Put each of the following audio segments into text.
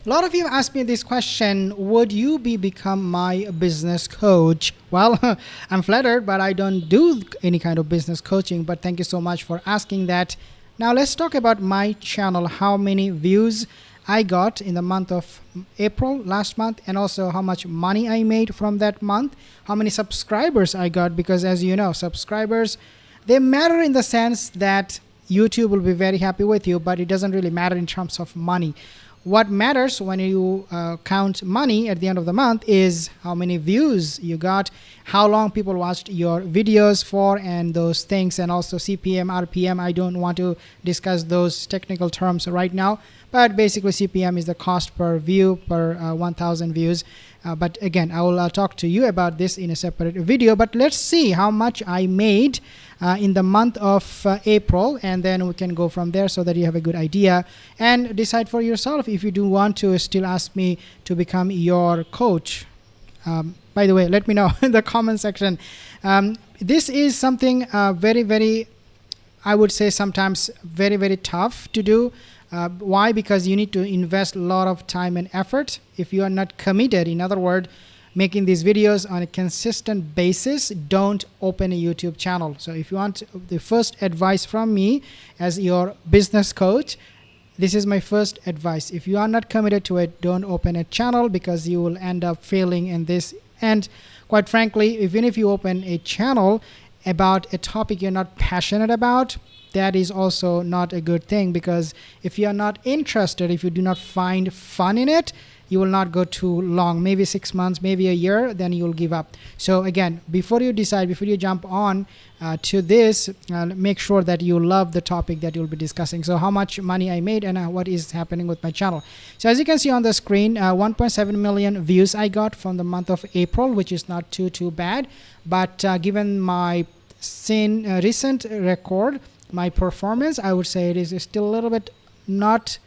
A lot of you ask me this question: would you become my business coach? Well, I'm flattered, but I don't do any kind of business coaching. But thank you so much for asking that. Now let's talk about my channel. How many views I got in the month of April last month, and also how much money I made from that month. How many subscribers I got, because as you know, subscribers, they matter in the sense that YouTube will be very happy with you, but it doesn't really matter in terms of money. What matters when you count money at the end of the month is how many views you got, how long people watched your videos for, and those things, and also CPM, RPM. I don't want to discuss those technical terms right now, but basically CPM is the cost per view per 1000 views. But again, I will talk to you about this in a separate video. But let's see how much I made in the month of April, and then we can go from there so that you have a good idea and decide for yourself if you do want to still ask me to become your coach. By the way, let me know in the comment section. This is something very, I would say sometimes very tough to do. Why? Because you need to invest a lot of time and effort. If you are not committed, in other words, making these videos on a consistent basis, don't open a YouTube channel. So if you want the first advice from me as your business coach, this is my first advice. If you are not committed to it, don't open a channel, because you will end up failing in this. And quite frankly, even if you open a channel about a topic you're not passionate about, that is also not a good thing, because if you are not interested, if you do not find fun in it, you will not go too long, maybe 6 months, maybe a year, then you will give up. So again, before you decide, before you jump on to this, make sure that you love the topic that you'll be discussing. So how much money I made and what is happening with my channel. So as you can see on the screen, 1.7 million views I got from the month of April, which is not too bad. But given my recent record, my performance, I would say it is still a little bit not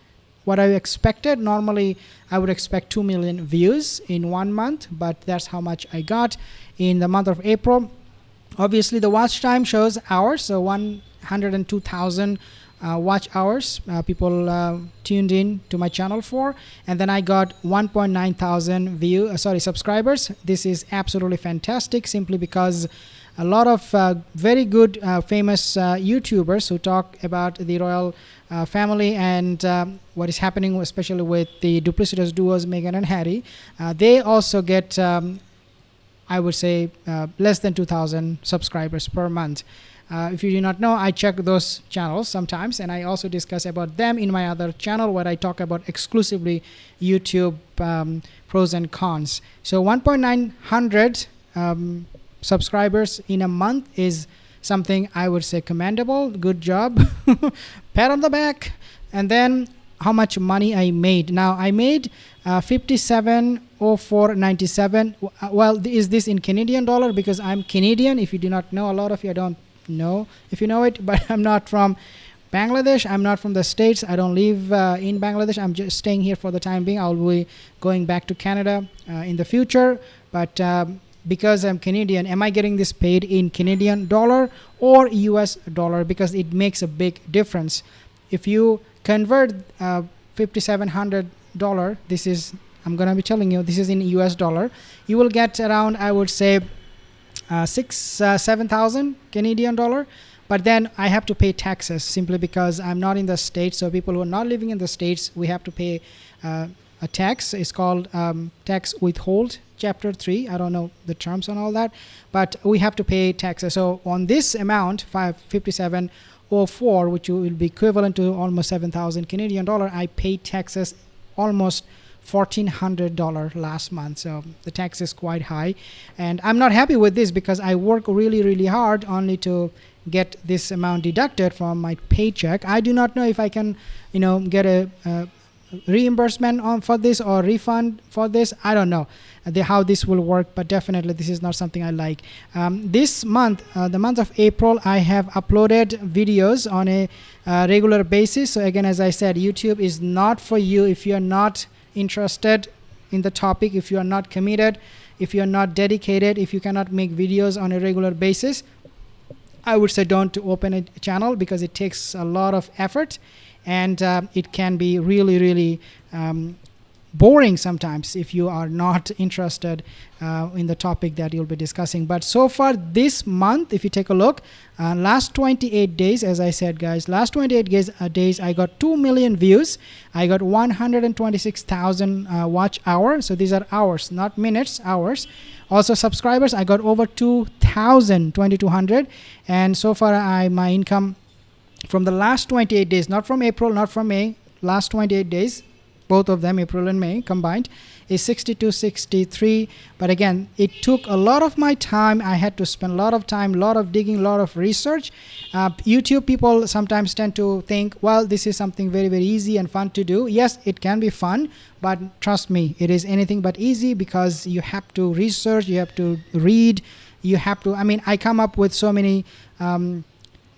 what I expected. Normally, I would expect 2 million views in 1 month, but that's how much I got in the month of April. Obviously, the watch time shows hours, so 102,000 watch hours people tuned in to my channel for, and then I got 1.9 thousand subscribers. This is absolutely fantastic, simply because a lot of very good famous YouTubers who talk about the royal family and what is happening, especially with the duplicitous duos Meghan and Harry, they also get I would say less than 2,000 subscribers per month. If you do not know, I check those channels sometimes, and I also discuss about them in my other channel where I talk about exclusively YouTube pros and cons. So 1.900 subscribers in a month is something I would say commendable. Good job. Pat on the back. And then how much money I made. Now I made 57.0497. Well, is this in Canadian dollar? Because I'm Canadian. If you do not know, a lot of you don't know if you know it, but I'm not from Bangladesh. I'm not from the States. I don't live in Bangladesh. I'm just staying here for the time being. I'll be going back to Canada in the future. But because I'm Canadian, am I getting this paid in Canadian dollar or US dollar? Because it makes a big difference. If you convert $5,700, this is, I'm going to be telling you, this is in US dollar, you will get around, I would say, 7,000 Canadian dollar. But then I have to pay taxes simply because I'm not in the States. So people who are not living in the States, we have to pay a tax. It's called tax withhold, chapter 3. I don't know the terms on all that, but we have to pay taxes. So on this amount, 5704, which will be equivalent to almost 7,000 Canadian dollar, I paid taxes almost $1,400 last month. So the tax is quite high, and I'm not happy with this because I work really hard only to get this amount deducted from my paycheck. I do not know if I can, get a reimbursement for this or refund for this. I don't know how this will work, but definitely this is not something I like. This month, the month of April, I have uploaded videos on a regular basis. So again, as I said, YouTube is not for you if you're not interested in the topic, if you are not committed, if you are not dedicated, if you cannot make videos on a regular basis. I would say don't open a channel because it takes a lot of effort, and it can be really boring sometimes if you are not interested in the topic that you'll be discussing. But so far this month, if you take a look, last 28 days, as I said, guys, last 28 days I got 2 million views. I got 126,000 watch hours. So these are hours, not minutes, hours. Also subscribers, I got over 2,200. And so far my income from the last 28 days, not from April, not from May, last 28 days, both of them, April and May combined, is 62.63. But again, it took a lot of my time. I had to spend a lot of time, a lot of digging, a lot of research. YouTube people sometimes tend to think, well, this is something very, very easy and fun to do. Yes, it can be fun, but trust me, it is anything but easy, because you have to research, you have to read, you have to, I mean, I come up with so many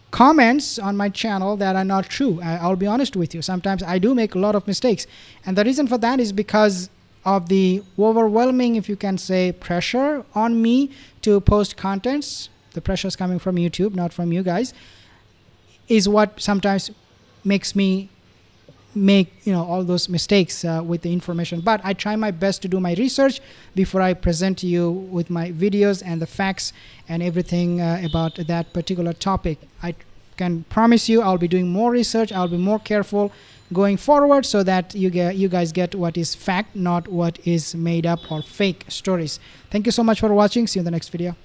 comments on my channel that are not true. I'll be honest with you. Sometimes I do make a lot of mistakes. And the reason for that is because of the overwhelming, if you can say, pressure on me to post contents. The pressure is coming from YouTube, not from you guys, is what sometimes makes me make all those mistakes with the information. But I try my best to do my research before I present to you with my videos and the facts and everything about that particular topic. I can promise you I'll be doing more research. I'll be more careful going forward, so that you guys get what is fact, not what is made up or fake stories. Thank you so much for watching. See you in the next video.